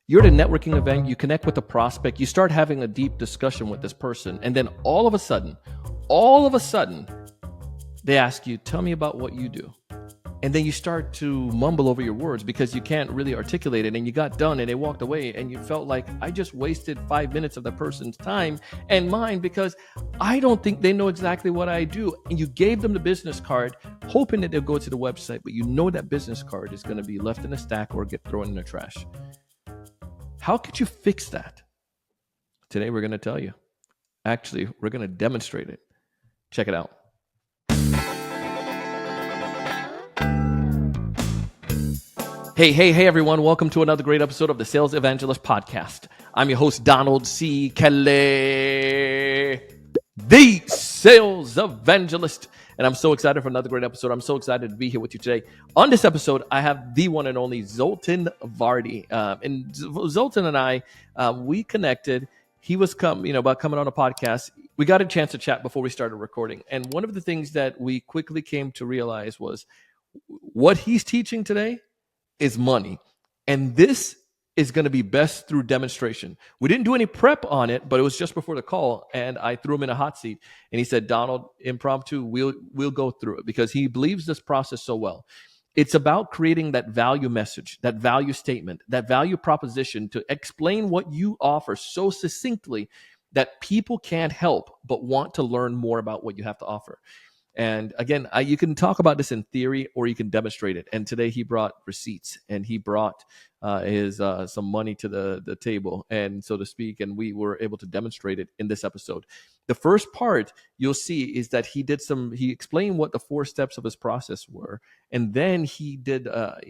You're at a networking event, you connect with a prospect, you start having a deep discussion with this person, and then all of a sudden, they ask you, tell me about what you do. And then you start to mumble over your words because you can't really articulate it, and you got done and they walked away and you felt like I just wasted 5 minutes of that person's time and mine because I don't think they know exactly what I do. And you gave them the business card hoping that they'll go to the website, but you know that business card is going to be left in a stack or get thrown in the trash. How could you fix that? Today we're going to tell you. Actually, we're going to demonstrate it. Check it out. Hey, everyone. Welcome to another great episode of the Sales Evangelist Podcast. I'm your host, Donald C. Kelly, the Sales Evangelist. And I'm so excited for another great episode. I'm so excited to be here with you today. On this episode, I have the one and only Zoltan Vardy. And Zoltan and I, we connected. He was about coming on a podcast. We got a chance to chat before we started recording. And one of the things that we quickly came to realize was what he's teaching today is money. And this is going to be best through demonstration. We didn't do any prep on it, but it was just before the call, and I threw him in a hot seat. And he said, Donald, impromptu, we'll go through it because he believes this process so well. It's about creating that value message, that value statement, that value proposition to explain what you offer so succinctly that people can't help but want to learn more about what you have to offer. And again, you can talk about this in theory or you can demonstrate it. And today he brought receipts and he brought his some money to the table, and so to speak. And we were able to demonstrate it in this episode. The first part you'll see is that he explained what the 4 steps of his process were. And then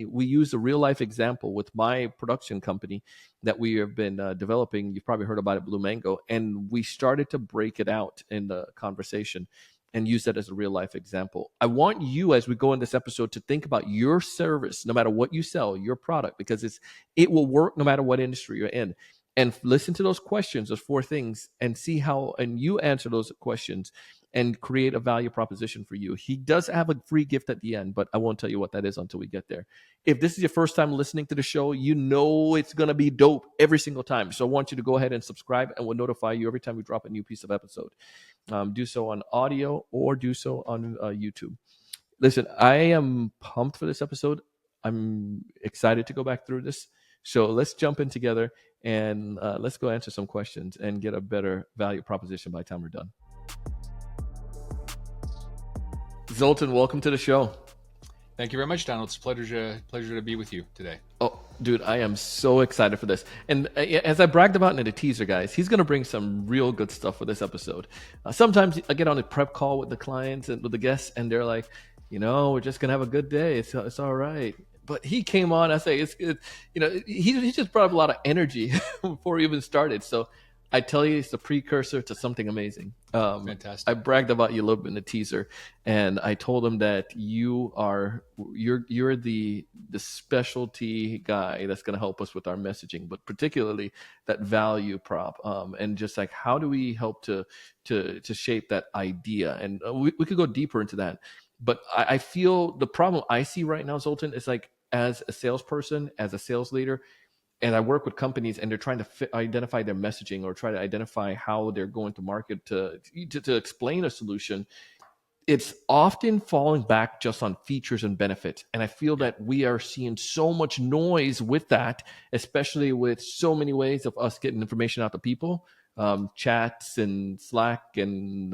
we used a real life example with my production company that we have been developing. You've probably heard about it, Blue Mango. And we started to break it out in the conversation and use that as a real life example. I want you, as we go in this episode, to think about your service, no matter what you sell, your product, because it will work no matter what industry you're in. And listen to those questions, those 4 things, and see how, and you answer those questions and create a value proposition for you. He does have a free gift at the end, but I won't tell you what that is until we get there. If this is your first time listening to the show, you know it's going to be dope every single time. So I want you to go ahead and subscribe, and we'll notify you every time we drop a new piece of episode. Do so on audio or do so on YouTube. Listen, I am pumped for this episode. I'm excited to go back through this. So let's jump in together and let's go answer some questions and get a better value proposition by the time we're done. Zoltan, welcome to the show. Thank you very much, Donald. It's a pleasure to be with you today. Oh, dude, I am so excited for this. And as I bragged about in the teaser, guys, he's going to bring some real good stuff for this episode. Sometimes I get on a prep call with the clients and with the guests, and they're like, we're just going to have a good day. It's all right. But he came on, I say, he just brought up a lot of energy before we even started. So I tell you, it's a precursor to something amazing. Fantastic. I bragged about you a little bit in the teaser, and I told him that you're the specialty guy that's going to help us with our messaging, but particularly that value prop, and just like how do we help to shape that idea, and we could go deeper into that. But I feel the problem I see right now, Zoltan, is like as a salesperson, as a sales leader. And I work with companies, and they're trying to identify their messaging or try to identify how they're going to market to explain a solution. It's often falling back just on features and benefits. And I feel that we are seeing so much noise with that, especially with so many ways of us getting information out to people, chats and Slack and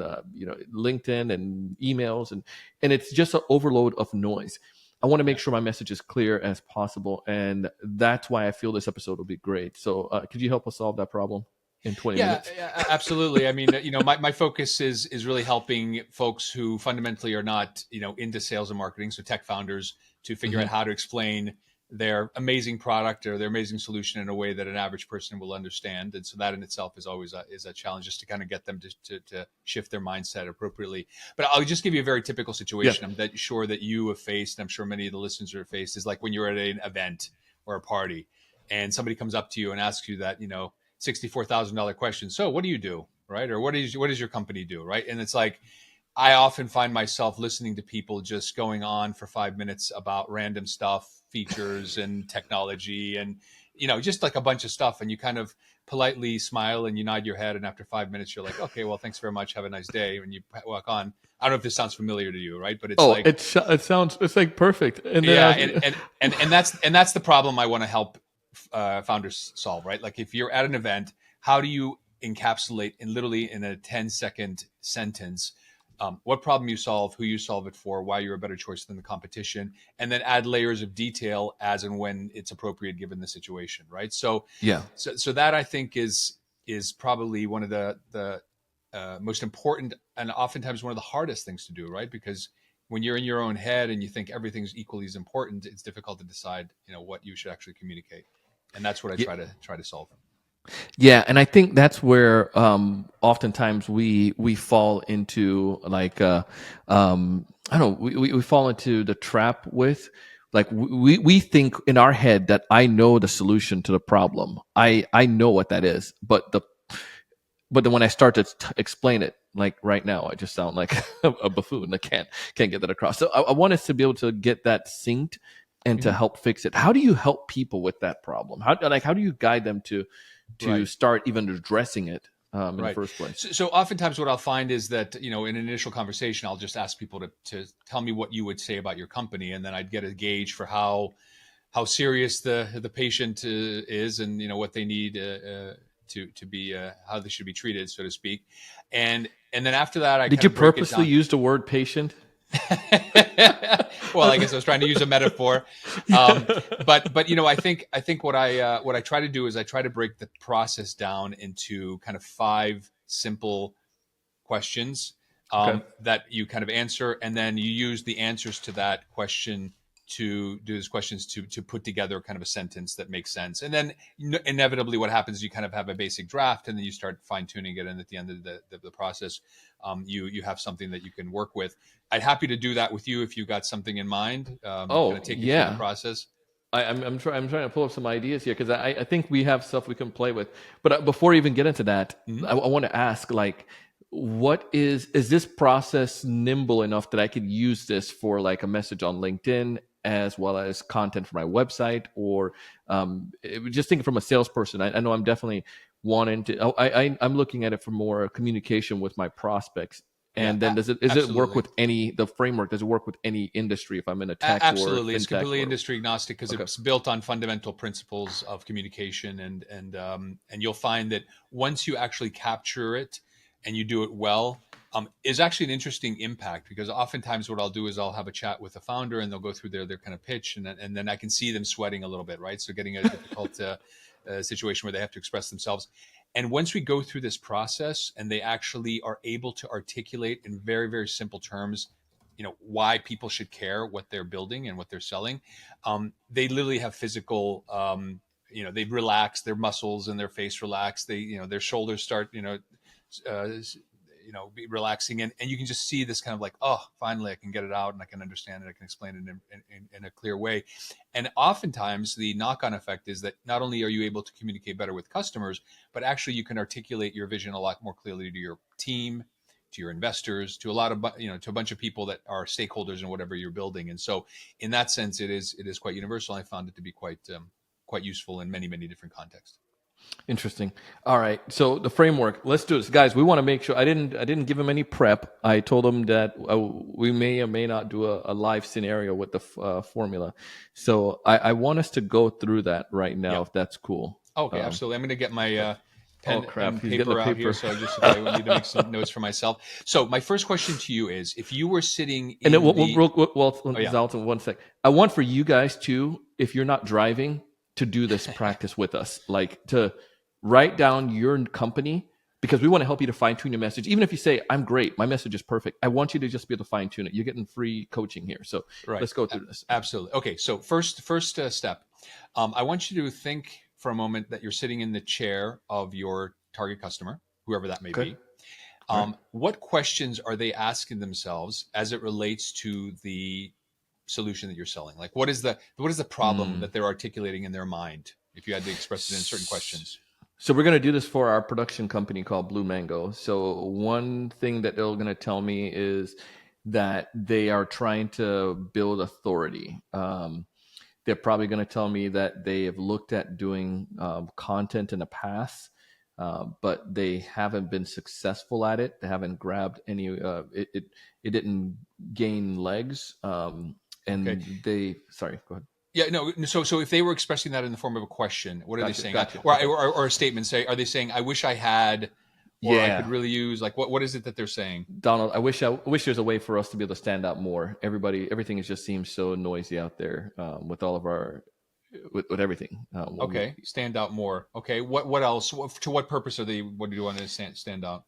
LinkedIn and emails, and it's just an overload of noise. I want to make sure my message is clear as possible, and that's why I feel this episode will be great. So could you help us solve that problem in 20 minutes? Yeah, absolutely. I mean, my focus is really helping folks who fundamentally are not, into sales and marketing, so tech founders, to figure out how to explain their amazing product or their amazing solution in a way that an average person will understand. And so that in itself is always a challenge, just to kind of get them to shift their mindset appropriately. But I'll just give you a very typical situation. Yeah. I'm sure that you have faced, and I'm sure many of the listeners have faced, is like when you're at an event or a party and somebody comes up to you and asks you that, $64,000 question. So what do you do? Right. Or what does your company do? Right. And it's like, I often find myself listening to people just going on for 5 minutes about random stuff, features and technology. And just like a bunch of stuff, and you kind of politely smile and you nod your head, and after 5 minutes you're like, okay, well, thanks very much, have a nice day, and you walk on. I don't know if this sounds familiar to you, right? But it's Oh, like, it sounds, it's like perfect. And then yeah, and that's the problem I want to help founders solve, right? Like if you're at an event, how do you encapsulate in a 10-second sentence what problem you solve, who you solve it for, why you're a better choice than the competition, and then add layers of detail as and when it's appropriate given the situation, right? So, yeah. so that I think is probably one of the most important and oftentimes one of the hardest things to do, right? Because when you're in your own head and you think everything's equally as important, it's difficult to decide, what you should actually communicate, and that's what I Yeah. try to solve. Yeah, and I think that's where oftentimes we fall into like I don't know, we fall into the trap with like we think in our head that I know the solution to the problem. I know what that is, but then when I start to explain it, like right now, I just sound like a buffoon. I can't get that across. So I want us to be able to get that synced and to Mm-hmm. help fix it. How do you help people with that problem? How do you guide them to Right. start even addressing it in the Right. first place? So oftentimes what I'll find is that, in an initial conversation, I'll just ask people to tell me what you would say about your company. And then I'd get a gauge for how serious the patient is, and, what they need to be, how they should be treated, so to speak. And then after that, I Did kind you of break it purposely down. use the word patient? Well, I guess I was trying to use a metaphor, but I think what I try to do is I try to break the process down into kind of 5 simple questions Okay. that you kind of answer, and then you use the answers to that question to do those questions to put together kind of a sentence that makes sense. And then inevitably what happens is you kind of have a basic draft, and then you start fine tuning it, and at the end of the process, you have something that you can work with. I'd happy to do that with you if you got something in mind, kind of Oh take you through the yeah. process. I'm trying to pull up some ideas here because I think we have stuff we can play with. But before we even get into that, Mhm. I want to ask like, what is this process nimble enough that I could use this for like a message on LinkedIn as well as content for my website, or just thinking from a salesperson. I know I'm definitely wanting to. I'm looking at it for more communication with my prospects. Yeah, And then is it work absolutely. with the framework? Does it work with any industry if I'm in a tech or Absolutely, it's fintech completely or industry agnostic because okay? it's built on fundamental principles of communication, and you'll find that once you actually capture it and you do it well, is actually an interesting impact, because oftentimes what I'll do is I'll have a chat with a founder and they'll go through their kind of pitch, and then I can see them sweating a little bit, right? So getting a difficult situation where they have to express themselves. And once we go through this process and they actually are able to articulate in very, very simple terms, why people should care what they're building and what they're selling, they literally have physical, they relax, their muscles and their face relax, their shoulders start, uh, be relaxing, and you can just see this kind of like, oh, finally I can get it out and I can understand it, I can explain it in a clear way. And oftentimes the knock-on effect is that not only are you able to communicate better with customers, but actually you can articulate your vision a lot more clearly to your team, to your investors, to a lot of to a bunch of people that are stakeholders in whatever you're building. And so in that sense, it is quite universal. I found it to be quite useful in many, many different contexts. Interesting. All right. So the framework. Let's do this, guys. We want to make sure. I didn't give him any prep. I told him that we may or may not do a live scenario with the formula. So I want us to go through that right now, Yep. if that's cool. Okay, absolutely. I'm going to get my Oh pen crap! and He's getting the paper out here. paper. So just if I need to make some notes for myself. So my first question to you is, if you were sitting And then in the, oh yeah, Zalton, one sec. I want for you guys too, if you're not driving, to do this practice with us. Like to write down your company, because we want to help you to fine tune your message. Even if you say, I'm great, my message is perfect. I want you to just be able to fine tune it. You're getting free coaching here. So right, let's go through this. absolutely. Okay, so first step, I want you to think for a moment that you're sitting in the chair of your target customer, whoever that may Okay. be. All right. What questions are they asking themselves as it relates to the solution that you're selling? Like, what is the problem Mm. that they're articulating in their mind, if you had to express it in certain questions? So we're going to do this for our production company called Blue Mango. So one thing that they're going to tell me is that they are trying to build authority. they're probably going to tell me that they have looked at doing content in the past, but they haven't been successful at it. They haven't grabbed any. It didn't gain legs, Okay. and they. Sorry, go ahead. Yeah, no. So if they were expressing that in the form of a question, what are they Gotcha, saying? gotcha. Or, Okay. or a statement? Say, are they saying, "I wish I had," or "I could Yeah, really use"? Like, what is it that they're saying? Donald, I wish there's a way for us to be able to stand out more. Everything is just seems so noisy out there with all of our with everything. When we Okay, stand out more. Okay, what else? To what purpose are they? What do you want to stand out?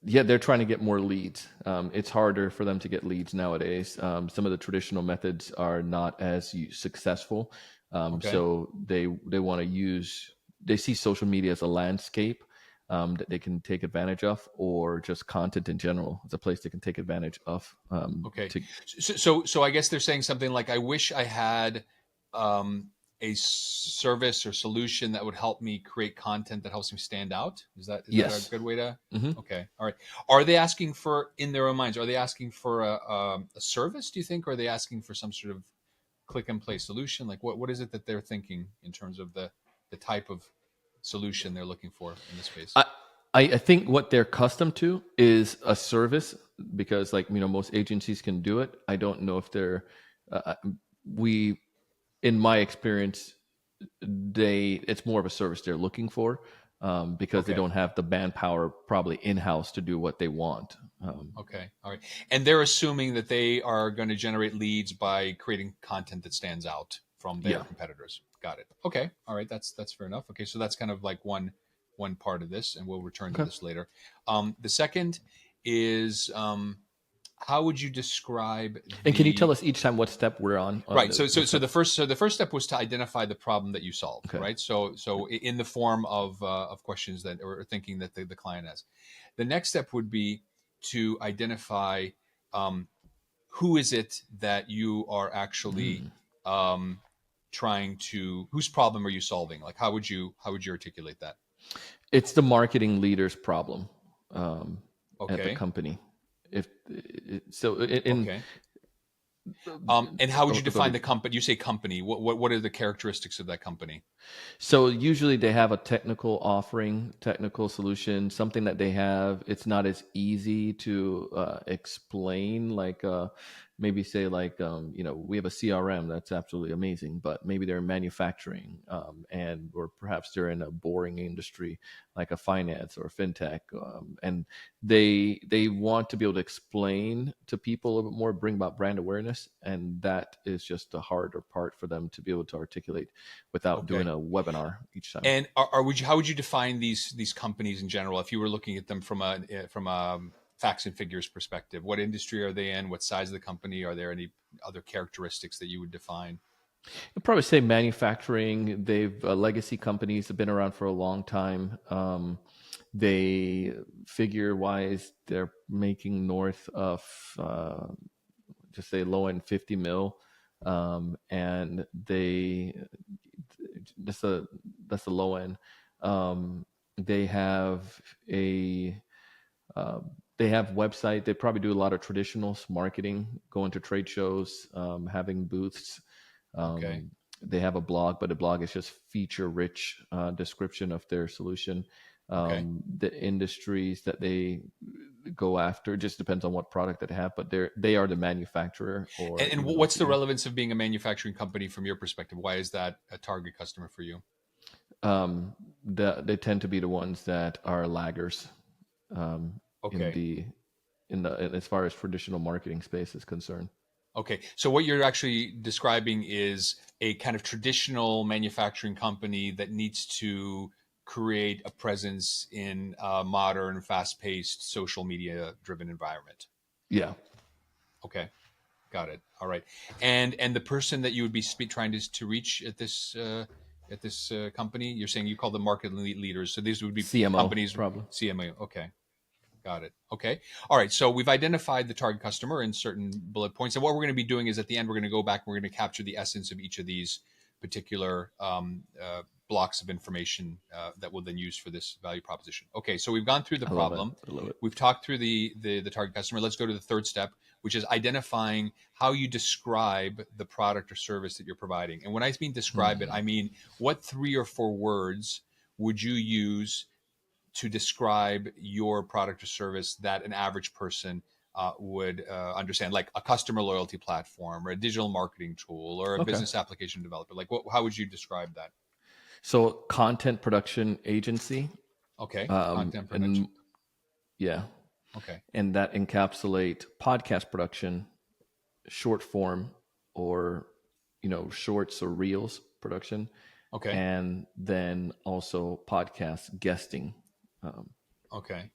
Yeah, they're trying to get more leads. It's harder for them to get leads nowadays. Some of the traditional methods are not as successful. Okay, So they want to use. They see social media as a landscape that they can take advantage of, or just content in general as a place they can take advantage of. okay. To So I guess they're saying something like, "I wish I had um, a service or solution that would help me create content that helps me stand out." Is that a yes, good way to? hmm Okay, all right. Are they asking for, in their own minds? Are they asking for a service? Do you think? Or are they asking for some sort of click and play solution? Like, what is it that they're thinking in terms of the type of solution they're looking for in this space? I, I think what they're accustomed to is a service because, like, most agencies can do it. I don't know if they're we in my experience, it's more of a service they're looking for because they Okay. don't have the manpower probably in house to do what they want. Okay. All right. And they're assuming that they are going to generate leads by creating content that stands out from their Yeah. competitors. Got it. Okay. All right. That's fair enough. Okay. So that's kind of like one part of this, and we'll return to Okay. this later. The second is, how would you describe And can you tell the us each time what step we're on? right? The So step. the first step was to identify the problem that you solve, Okay. right? So in the form of questions that, or thinking that the client has. The next step would be to identify um, who is it that you are actually Mm. um, trying to, whose problem are you solving? Like, how would you articulate that? It's the marketing leader's problem um, at the Okay. company. If so, in Okay. And how would you go define ahead. the company? You say company. What are the characteristics of that company? So usually they have a technical offering, technical solution, something that they have. It's not as easy to explain. Like maybe say like we have a CRM that's absolutely amazing, but maybe they're in manufacturing and or perhaps they're in a boring industry like a finance or a fintech, and they want to be able to explain to people a little bit more, bring about brand awareness, and that is just the harder part for them to be able to articulate without doing Okay. a webinar each time. And how would you define these companies in general if you were looking at them from a facts and figures perspective? What industry are they in? What size of the company? Are there any other characteristics that you would define? I'd probably say manufacturing. They've legacy companies have been around for a long time. They figure wise, they're making north of just say low end 50 mil, and that's a that's the low end. They have a uh, they have website. They probably do a lot of traditional marketing, going to trade shows, having booths. Okay. They have a blog, but a blog is just feature rich description of their solution. Okay. The industries that they go after just depends on what product that they have, but they are the manufacturer or And even what's the OPE. relevance of being a manufacturing company from your perspective? Why is that a target customer for you? They tend to be the ones that are laggers um, in Okay. the as far as traditional marketing space is concerned. Okay. So what you're actually describing is a kind of traditional manufacturing company that needs to create a presence in a modern, fast-paced, social media-driven environment. Yeah. Okay. Got it. All right. And the person that you would be trying to reach at this company, you're saying you call them market leaders. So these would be CMO companies, probably. CMO. Okay. Got it. Okay. All right. So we've identified the target customer in certain bullet points. And what we're going to be doing is at the end, we're going to go back and we're going to capture the essence of each of these particular blocks of information that we'll then use for this value proposition. Okay, so we've gone through the I love it. problem. I love it. We've talked through the target customer. Let's go to the third step, which is identifying how you describe the product or service that you're providing. And when I mean describe it, I mean what 3 or 4 words would you use to describe your product or service that an average person would understand, like a customer loyalty platform or a digital marketing tool or a Okay. business application developer? Like, how would you describe that? So content production agency, Okay, content and production. yeah, Okay, and that encapsulate podcast production, short form, or shorts or reels production, okay, and then also podcast guesting. Um, okay,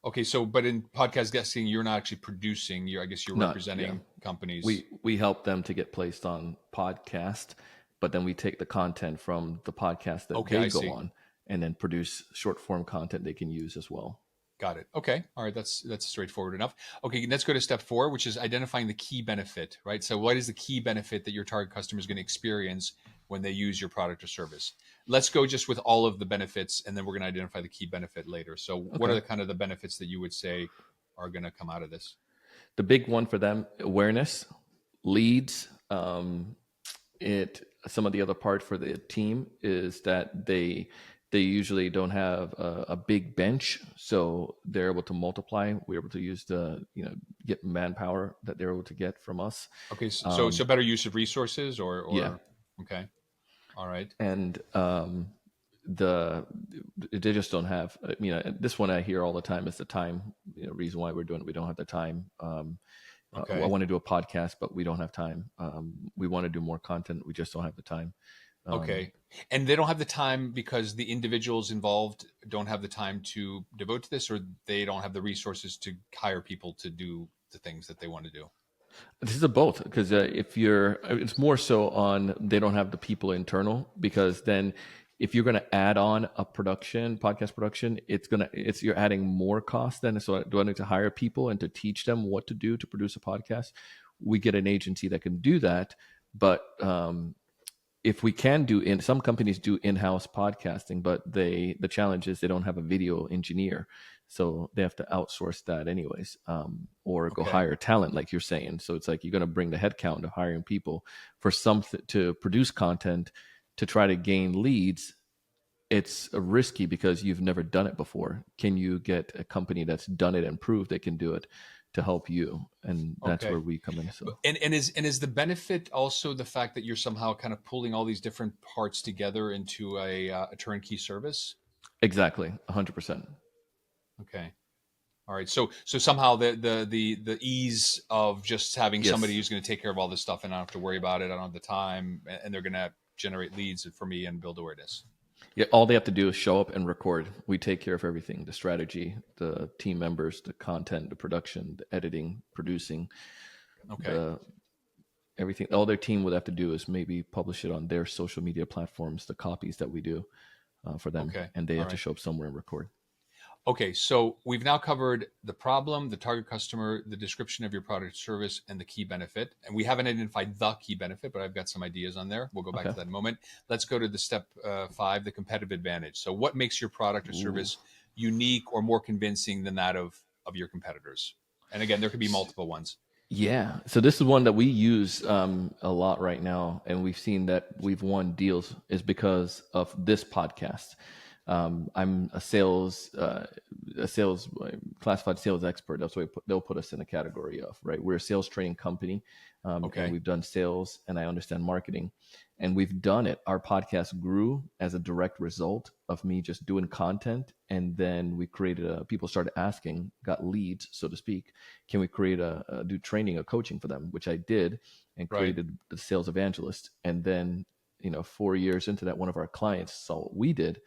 okay. So, but in podcast guesting, you're not actually producing. I guess you're not yeah, representing companies. we help them to get placed on podcast, but then we take the content from the podcast that Okay, they I go see. on, and then produce short form content they can use as well. Got it. Okay. All right. That's straightforward enough. Okay. Let's go to step 4, which is identifying the key benefit, right? So what is the key benefit that your target customer is going to experience when they use your product or service? Let's go just with all of the benefits, and then we're going to identify the key benefit later. So what are Okay. the kind of the benefits that you would say are going to come out of this? The big one for them: awareness, leads. It Some of the other part for the team is that they usually don't have a big bench, so they're able to multiply. We're able to use the get manpower that they're able to get from us. Okay. So better use of resources Yeah, okay. All right. and the they just don't have. This one I hear all the time is the time. Reason why we're doing it. We don't have the time. I Okay. want to do a podcast, but we don't have time. We want to do more content. We just don't have the time. Okay. And they don't have the time because the individuals involved don't have the time to devote to this, or they don't have the resources to hire people to do the things that they want to do. This is a both because it's more so on they don't have the people internal, because then if you're going to add on a podcast production, you're adding more cost then. So do I need to hire people and to teach them what to do to produce a podcast? We get an agency that can do that, but if we can some companies do in-house podcasting, but the challenge is they don't have a video engineer, so they have to outsource that anyways, or go Okay. hire talent like you're saying. So it's like you're going to bring the headcount of hiring people for something to produce content to try to gain leads. It's risky because you've never done it before. Can you get a company that's done it and proved they can do it to help you? And that's where Okay. we come in. So And is the benefit also the fact that you're somehow kind of pulling all these different parts together into a turnkey service? exactly, 100%. Okay. All right. So somehow the ease of just having somebody Yes. who's going to take care of all this stuff and I don't have to worry about it. I don't have the time, and they're going to generate leads for me and build awareness. Yeah, all they have to do is show up and record. We take care of everything: the strategy, the team members, the content, the production, the editing, producing, Okay. the everything. All their team would have to do is maybe publish it on their social media platforms, the copies that we do for them, Okay. and they All have to right. show up somewhere and record. Okay. So we've now covered the problem, the target customer, the description of your product or service, and the key benefit. And we haven't identified the key benefit, but I've got some ideas on there. We'll go back Okay. to that in a moment. Let's go to the step 5, the competitive advantage. So what makes your product or Ooh. service unique or more convincing than that of your competitors? And again, there could be multiple ones. Yeah. So this is one that we use a lot right now, and we've seen that we've won deals is because of this podcast. I'm a sales classified sales expert. That's what they'll put us in a category of, right? We're a sales training company, and Okay. we've done sales, and I understand marketing, and we've done it. Our podcast grew as a direct result of me just doing content, and then we created people started asking, got leads, so to speak. Can we create do training or coaching for them, which I did, and Right. created the sales evangelist. And then 4 years into that, one of our clients saw what we did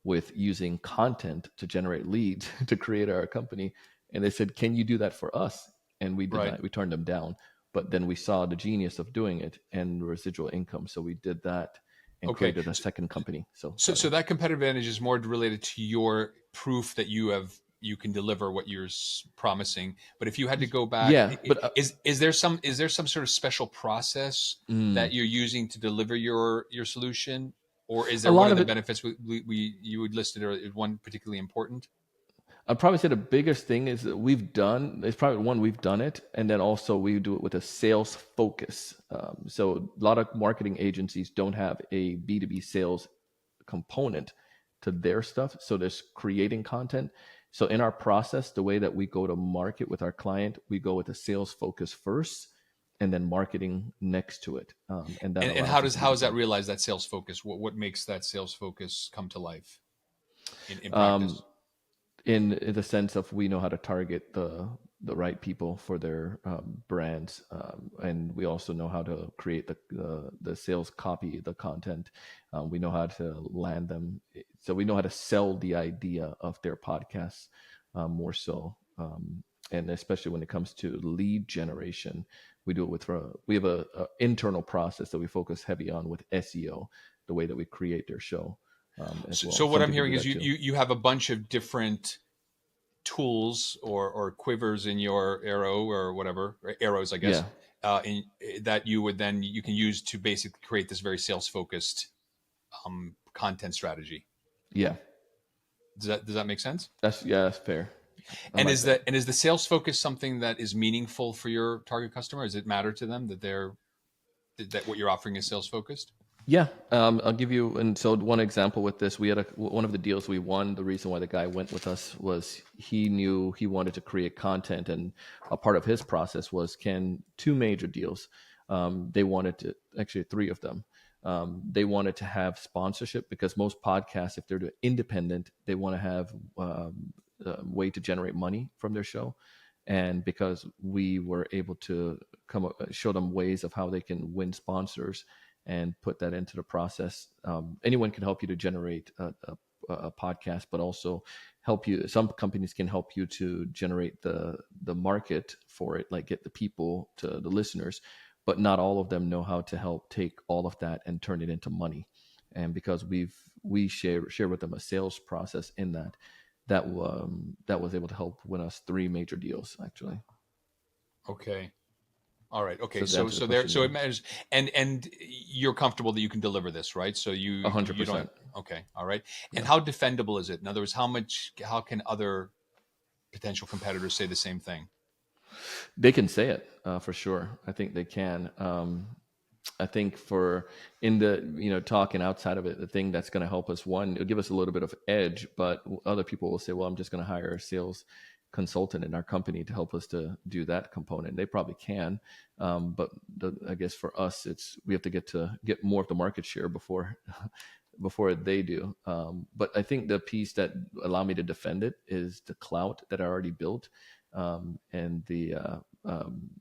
with using content to generate leads to create our company, and they said, can you do that for us? And we did Right. not. We turned them down, but then we saw the genius of doing it and residual income, so we did that and Okay. created a second company. So So that competitive advantage is more related to your proof that you can deliver what you're promising. But if you had to go back, yeah, but is there some sort of special process mm, that you're using to deliver your solution, or is A there one lot of of the it, benefits you would list it, or is one particularly important? I'd probably say the biggest thing is that it's probably one, we've done it. And then also we do it with a sales focus. So a lot of marketing agencies don't have a B2B sales component to their stuff. So there's creating content. So in our process, the way that we go to market with our client, we go with a sales focus first and then marketing next to it. And that And allows us to how get is it that done. realized, that sales focus? What makes that sales focus come to life in Um, practice? in the sense of we know how to target the right people for their brands, and we also know how to create the sales copy, the content. We know how to land them, so we know how to sell the idea of their podcasts more so. And especially when it comes to lead generation, we do it with we have a internal process that we focus heavy on with SEO, the way that we create their show as So well. what Some I'm people hearing do is that too. you have a bunch of different tools or quivers in your arrow or whatever, or arrows, I guess, Yeah. in, that you would then you can use to basically create this very sales focused content strategy. Yeah, Does that make sense? that's fair. I like that. And is the sales focus something that is meaningful for your target customer? Does it matter to them that that what you're offering is sales focused? Yeah, I'll give you. And so one example with this, we had one of the deals we won. The reason why the guy went with us was he knew he wanted to create content, and a part of his process was can two major deals. They wanted to actually three of them. They wanted to have sponsorship because most podcasts, if they're independent, they want to have a way to generate money from their show. And because we were able to show them ways of how they can win sponsors and put that into the process. Anyone can help you to generate a podcast, but also help you. Some companies can help you to generate the market for it, like get the people to the listeners, but not all of them know how to help take all of that and turn it into money. And because we share with them a sales process in that was able to help win us three major deals actually. Okay. All right. Okay. So to answer the question, So yeah, it matters, and you're comfortable that you can deliver this, right? So a hundred you don't. percent. Okay. All right. And Yeah. how defendable is it? In other words, how can other potential competitors say the same thing? They can say it for sure. I think they can. I think for in the talking outside of it, the thing that's going to help us one, it'll give us a little bit of edge. But other people will say, "Well, I'm just going to hire a sales consultant in our company to help us to do that component." They probably can, but I guess for us, it's we have to get more of the market share before before they do. But I think the piece that allowed me to defend it is the clout that I already built, and the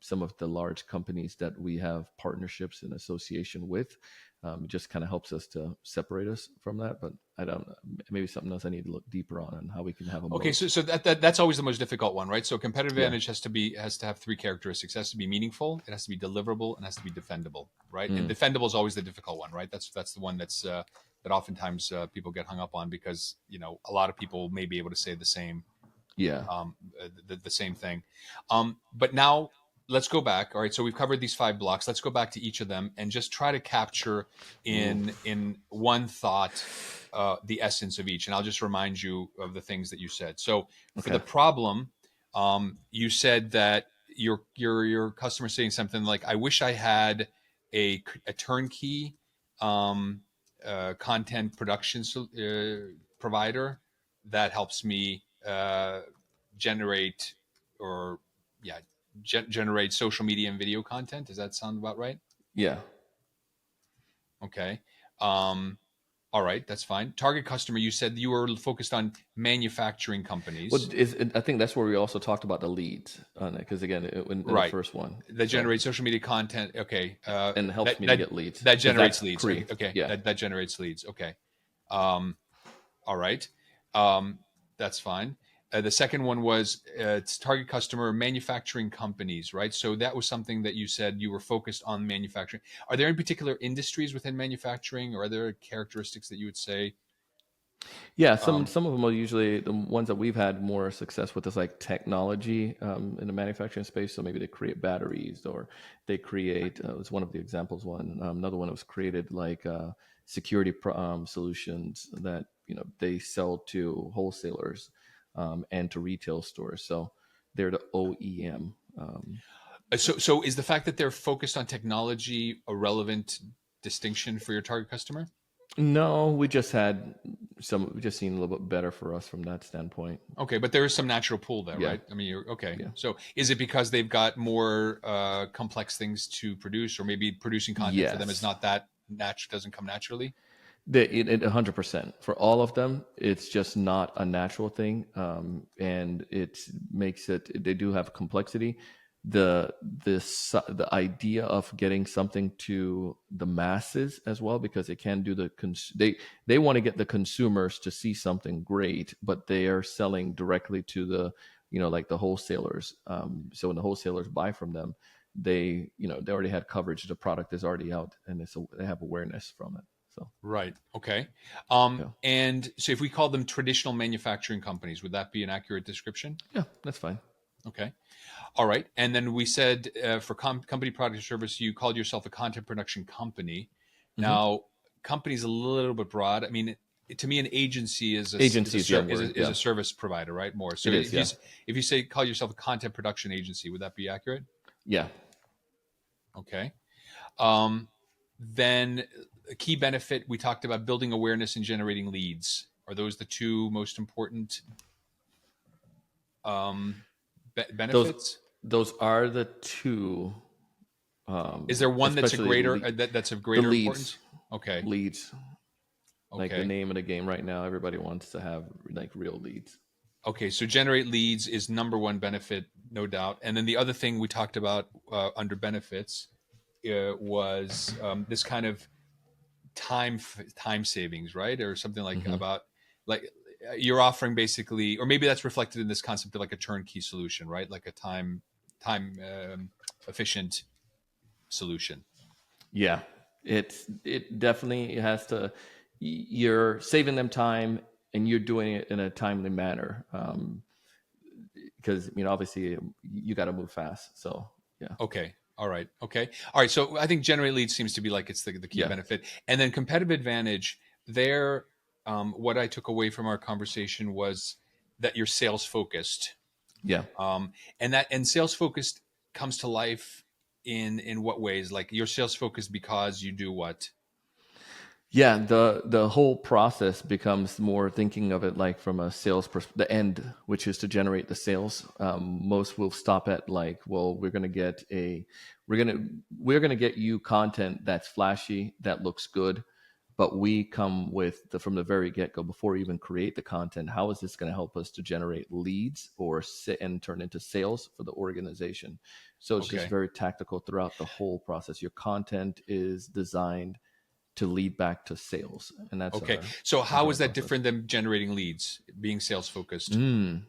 some of the large companies that we have partnerships and association with. It just kind of helps us to separate us from that. But I don't know, maybe something else I need to look deeper on how we can have a Okay, moat. so that's always the most difficult one, right? So competitive Yeah. advantage has to have three characteristics. It has to be meaningful, it has to be deliverable, and it has to be defendable, right? And Mm. defendable is always the difficult one, right? That's the one that oftentimes people get hung up on because a lot of people may be able to say the same Yeah. the same thing. But now let's go back. All right, so we've covered these five blocks. Let's go back to each of them and just try to capture Ooh. in one thought the essence of each. And I'll just remind you of the things that you said. So for the Okay. problem, you said that your customer saying something like, "I wish I had a turnkey content production provider that helps me generate or yeah generate social media and video content." Does that sound about right? Yeah. Okay. um, all right, that's fine. Target customer, you said you were focused on manufacturing Well, companies, I think that's where we also talked about the leads on it because again, in the right, first one, that so generate social media content. Okay. and it helps me to get leads That because that's generates leads. free. Okay, okay, Yeah. that generates leads. Okay. um, all right. um, that's fine. The second one was it's target customer manufacturing companies, right? So that was something that you said you were focused on manufacturing. Are there in particular industries within manufacturing, or are there characteristics that you would say? Yeah, Um, some of them are usually the ones that we've had more success with is like technology in the manufacturing space. So maybe they create batteries or they create. It's one of the examples. One another one that was created like security solutions that they sell to wholesalers and to retail stores. So they're the OEM. So is the fact that they're focused on technology a relevant distinction for your target customer? No, we just had we just seen a little bit better for us from that standpoint. Okay, but there is some natural pull there, Yeah, right? I mean, you're okay. yeah. So is it because they've got more complex things to produce, or maybe producing content for them is Yes. not that natural, doesn't come naturally? 100% for all of them. It's just not a natural thing, and it makes it. They do have complexity. The idea of getting something to the masses as well, because they can do they want to get the consumers to see something great, but they are selling directly to the like the wholesalers. So when the wholesalers buy from them, they already had coverage. The product is already out, and they have awareness from it. So Right. Okay. yeah, And so if we call them traditional manufacturing companies, would that be an accurate description? yeah, that's fine. Okay. All right. And then we said for company product or service, you called yourself a content production company. Hmm. Now, company is a little bit broad. I mean, to me, an agency Agency is young word. is Yeah, a service provider, right? More. So it is. Yeah, if you say call yourself a content production agency, would that be accurate? yeah, Okay. Then a key benefit we talked about building awareness and generating leads. Are those the two most important um, those benefits? those are the two, Is there one that's a especially greater that's of the greater leads. importance? Okay. Leads, like the Okay. name of the game right now. Everybody wants to have like real leads. Okay. So generate leads is number one benefit, no doubt. And then the other thing we talked about under benefits was this kind of time savings, right? Or something like Hmm. about like you're offering basically, or maybe that's reflected in this concept of like a turnkey solution, right? Like a time efficient solution. Yeah, it definitely has to. You're saving them time, and you're doing it in a timely manner. Because obviously you got to move fast. So yeah, Okay. All right. Okay. All right. So I think generate leads seems to be like it's the key yeah, benefit. And then competitive advantage there, what I took away from our conversation was that you're sales focused. yeah. And sales focused comes to life in what ways? Like you're sales focused because you do what? Yeah, the whole process becomes more thinking of it like from a sales the end, which is to generate the sales. Most will stop at like, well, we're gonna we're gonna get you content that's flashy, that looks good, but we come with from the very get go, before we even create the content. How is this going to help us to generate leads or sit and turn into sales for the organization? So it's just Okay. very tactical throughout the whole process. Your content is designed to lead back to sales, and that's Okay. our So how internal is that process. different than generating leads, being sales focused? Mm.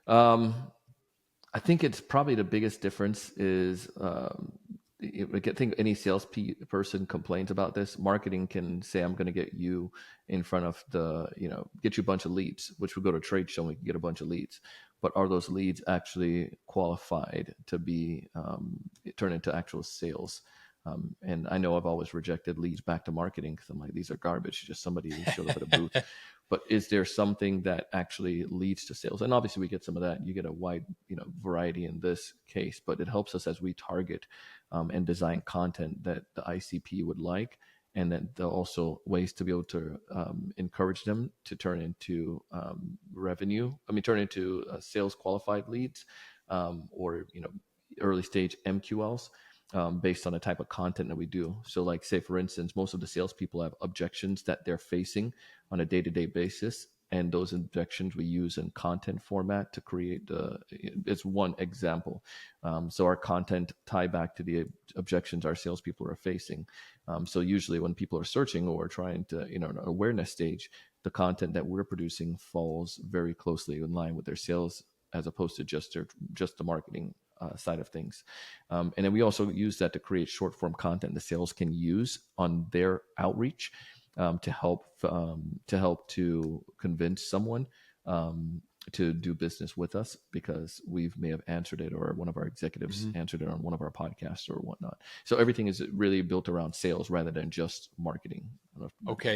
Um, I think it's probably the biggest difference is I think any person complains about this. Marketing can say, "I'm going to get you in front of get you a bunch of leads," which we go to a trade show and we can get a bunch of leads. But are those leads actually qualified to be turned into actual sales? And I know I've always rejected leads back to marketing because I'm like, these are garbage. Just somebody who showed up at a booth. But is there something that actually leads to sales? And obviously, we get some of that. You get a wide, variety in this case, but it helps us as we target and design content that the ICP would like, and then there are also ways to be able to encourage them to turn into revenue. I mean, turn into sales qualified leads, or early stage MQLs, based on the type of content that we do. So, like, say for instance, most of the salespeople have objections that they're facing on a day-to-day basis, and those objections we use in content format to create it's one example. So our content tie back to the objections our salespeople are facing. So usually when people are searching or trying to an awareness stage, the content that we're producing falls very closely in line with their sales, as opposed to just the marketing side of things. And then we also use that to create short form content the sales can use on their outreach, to help to convince someone, to do business with us because we may have answered it, or one of our executives answered it on one of our podcasts or whatnot. So everything is really built around sales rather than just marketing. I don't know if that Okay.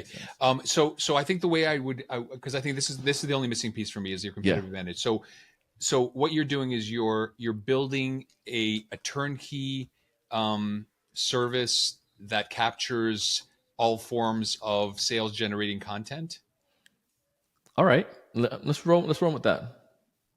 makes sense. So I think the way I would, because I think this is the only missing piece for me is your Yeah. competitive advantage. So what you're doing is you're building a turnkey service that captures all forms of sales generating content. All right. Let's roll. Let's roll with that.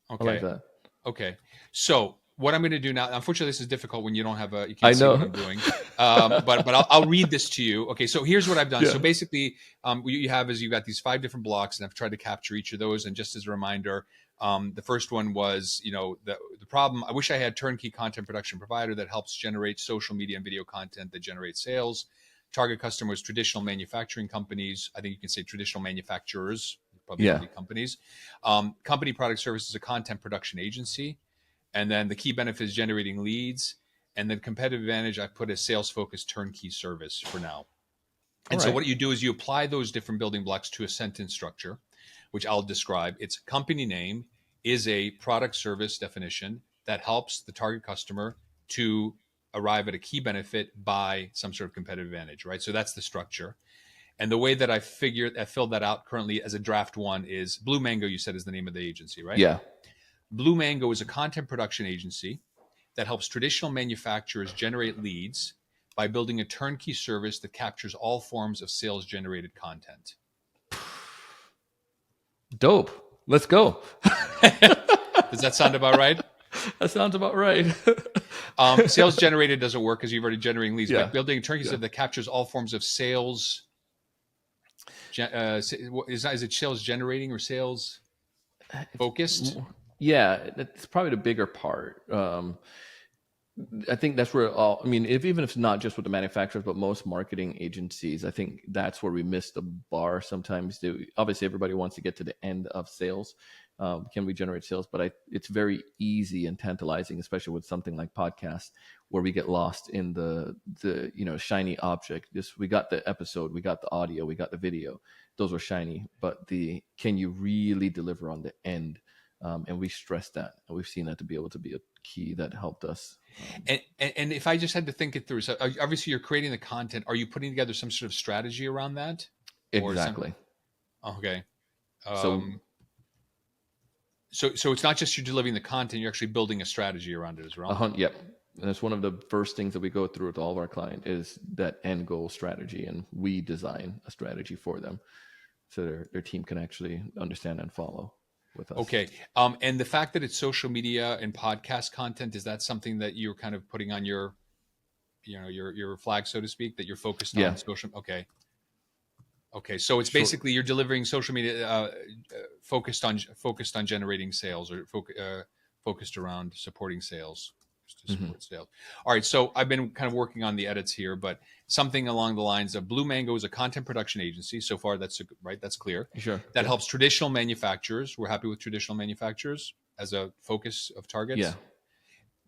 I like Okay. that. Okay. So what I'm going to do now, unfortunately, this is difficult when you don't have you I can't see what know. I'm doing. But I'll read this to you. Okay. So here's what I've done. So Yeah. basically, what you have is you've got these 5 different blocks, and I've tried to capture each of those. And just as a reminder, the first one was, the problem. I wish I had turnkey content production provider that helps generate social media and video content that generates sales. Target customers, traditional manufacturing companies. I think you can say traditional manufacturers, probably don't Yeah. be companies. Company product service is a content production agency. And then the key benefit is generating leads. And then competitive advantage, I put a sales focused turnkey service for now. All And so right. what you do is you apply those different building blocks to a sentence structure, which I'll describe. Its company name is a product service definition that helps the target customer to arrive at a key benefit by some sort of competitive advantage, right? So that's the structure. And the way that I filled that out currently as a draft one is Blue Mango, you said is the name of the agency, right? Yeah. Blue Mango is a content production agency that helps traditional manufacturers generate leads by building a turnkey service that captures all forms of sales generated content. Dope. Let's go. Does that sound about right? That sounds about right. Sales generated doesn't work because you've already generating leads. By Yeah. building a turnkey Yeah. service that captures all forms of sales, is it sales generating or sales focused? Yeah, that's probably the bigger part. I think that's where all. I mean, even if it's not just with the manufacturers, but most marketing agencies, I think that's where we miss the bar. Sometimes, obviously, everybody wants to get to the end of sales. Can we generate sales? But it's very easy and tantalizing, especially with something like podcasts, where we get lost in the shiny object. Just we got the episode, we got the audio, we got the video. Those were shiny, but can you really deliver on the end? And we stress that, and we've seen that to be able to be a key that helped us. And if I just had to think it through, so obviously you're creating the content. Are you putting together some sort of strategy around that, or some? Exactly. Okay. So, So it's not just you're delivering the content; you're actually building a strategy around it as well. yep. And it's one of the first things that we go through with all of our clients is that end goal strategy, and we design a strategy for them so their team can actually understand and follow with us. Okay. And the fact that it's social media and podcast content, is that something that you're kind of putting on your flag, so to speak, that you're focused Yeah. on social? Okay. Okay. So it's Sure. basically you're delivering social media focused on generating sales, or focused around supporting sales, to support sales. All right. So I've been kind of working on the edits here, but something along the lines of Blue Mango is a content production agency. So far, that's right. That's clear. Sure. That Yeah. helps traditional manufacturers. We're happy with traditional manufacturers as a focus of targets. Yeah.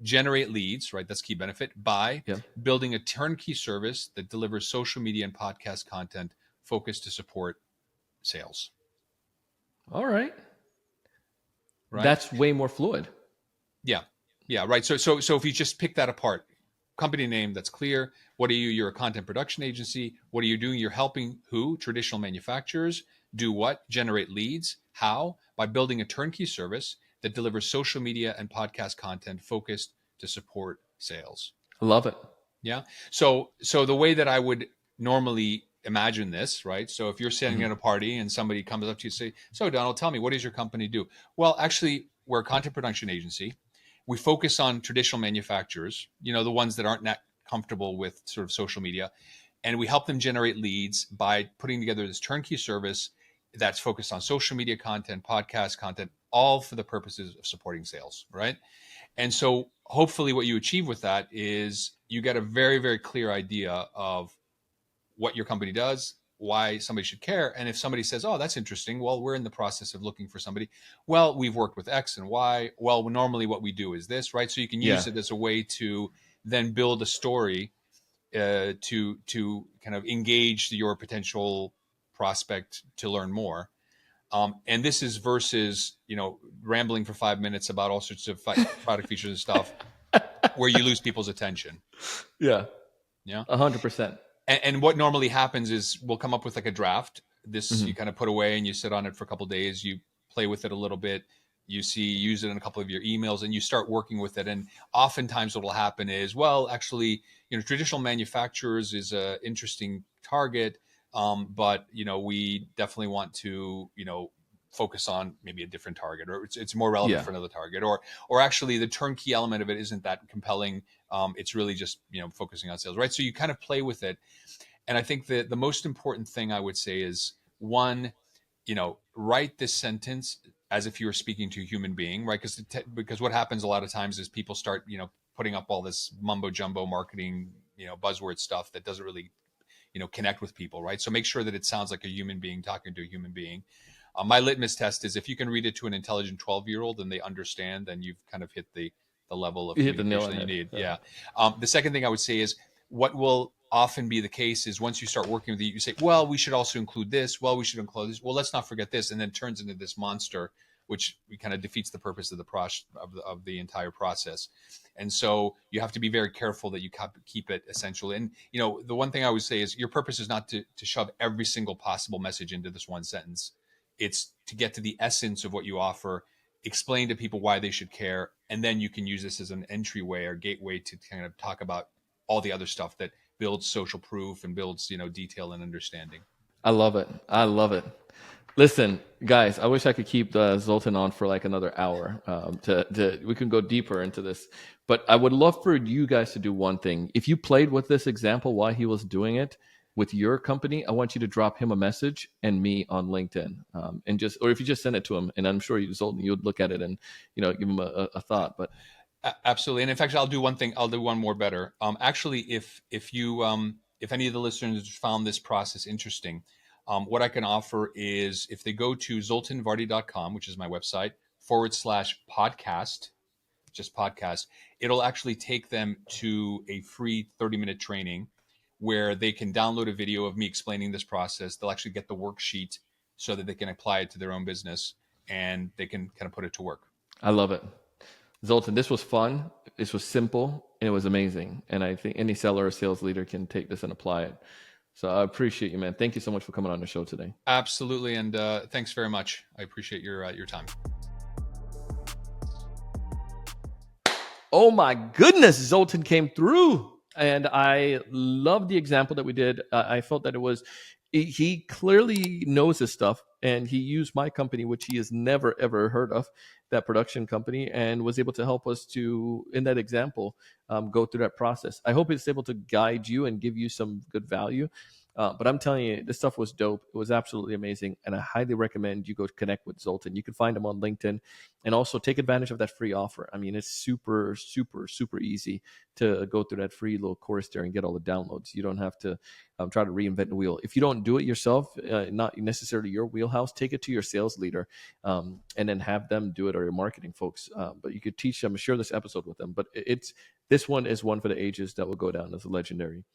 Generate leads, right? That's key benefit by Yeah. building a turnkey service that delivers social media and podcast content focused to support sales. All right. Right. That's way more fluid. Yeah. Yeah. Right. So if you just pick that apart, company name, that's clear. What are you? You're a content production agency. What are you doing? You're helping who? Traditional manufacturers do what? Generate leads. How? By building a turnkey service that delivers social media and podcast content focused to support sales. I love it. Yeah. So the way that I would normally imagine this, right? So if you're sitting at a party and somebody comes up to you and say, "So Donald, tell me, what does your company do?" Well, actually, we're a content production agency. We focus on traditional manufacturers, the ones that aren't that comfortable with sort of social media, and we help them generate leads by putting together this turnkey service that's focused on social media content, podcast content, all for the purposes of supporting sales, right? And so hopefully what you achieve with that is you get a very, very clear idea of what your company does, why somebody should care. And if somebody says, "Oh, that's interesting. Well, we're in the process of looking for somebody. Well, we've worked with X and Y. Well, normally what we do is this," right? So you can use it as a way to then build a story to kind of engage your potential prospect to learn more. And this is versus, rambling for 5 minutes about all sorts of product features and stuff where you lose people's attention. Yeah, Yeah. 100%. And what normally happens is we'll come up with like a draft. This Mhm. you kind of put away and you sit on it for a couple of days. You play with it a little bit. Use it in a couple of your emails, and you start working with it. And oftentimes, what will happen is, well, actually, traditional manufacturers is a interesting target, but we definitely want to, focus on maybe a different target, or it's more relevant Yeah. for another target, or actually the turnkey element of it isn't that compelling. It's really just focusing on sales, right? So you kind of play with it. And I think that the most important thing I would say is, one, write this sentence as if you were speaking to a human being, right? Because what happens a lot of times is people start, putting up all this mumbo jumbo marketing, buzzword stuff that doesn't really, connect with people, right? So make sure that it sounds like a human being talking to a human being. My litmus test is if you can read it to an intelligent 12-year-old and they understand, then you've kind of hit the level of You hit the nail on communication the that head. you need. Yeah. The second thing I would say is, what will often be the case is once you start working with it, you say, well, we should also include this. Well, we should include this. Well, let's not forget this. And then it turns into this monster, which kind of defeats the purpose of of the entire process. And so you have to be very careful that you keep it essential. And, the one thing I would say is your purpose is not to shove every single possible message into this one sentence. It's to get to the essence of what you offer, explain to people why they should care, and then you can use this as an entryway or gateway to kind of talk about all the other stuff that builds social proof and builds, detail and understanding. I love it. I love it. Listen, guys, I wish I could keep Zoltan on for like another hour. We can go deeper into this, but I would love for you guys to do one thing. If you played with this example while he was doing it with your company, I want you to drop him a message and me on LinkedIn, and or if you just send it to him, and I'm sure Zoltan, you'd look at it and give him a thought. But Absolutely. And in fact, I'll do one thing. I'll do one more better. Actually, if you if any of the listeners found this process interesting, what I can offer is if they go to zoltanvardy.com, which is my website, /podcast, just podcast, it'll actually take them to a free 30-minute training where they can download a video of me explaining this process. They'll actually get the worksheet so that they can apply it to their own business and they can kind of put it to work. I love it. Zoltan, this was fun. This was simple and it was amazing. And I think any seller or sales leader can take this and apply it. So I appreciate you, man. Thank you so much for coming on the show today. Absolutely. And thanks very much. I appreciate your time. Oh my goodness, Zoltan came through. And I love the example that we did. I felt that he clearly knows his stuff, and he used my company, which he has never ever heard of, that production company, and was able to help us to, in that example, go through that process. I hope it's able to guide you and give you some good value. But I'm telling you, this stuff was dope. It was absolutely amazing. And I highly recommend you go connect with Zoltan. You can find him on LinkedIn and also take advantage of that free offer. I mean, it's super, super, super easy to go through that free little course there and get all the downloads. You don't have to try to reinvent the wheel. If you don't do it yourself, not necessarily your wheelhouse, take it to your sales leader and then have them do it, or your marketing folks. But you could teach them, share this episode with them. But this one is one for the ages that will go down as a legendary.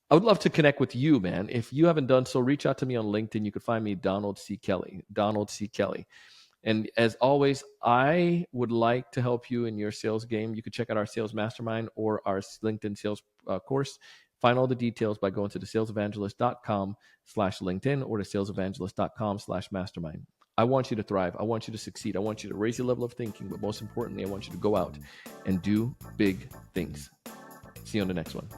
I would love to connect with you, man. If you haven't done so, reach out to me on LinkedIn. You can find me Donald C. Kelly. Donald C. Kelly. And as always, I would like to help you in your sales game. You can check out our sales mastermind or our LinkedIn sales course. Find all the details by going to thesalesevangelist.com/LinkedIn or thesalesevangelist.com/mastermind. I want you to thrive. I want you to succeed. I want you to raise your level of thinking. But most importantly, I want you to go out and do big things. See you on the next one.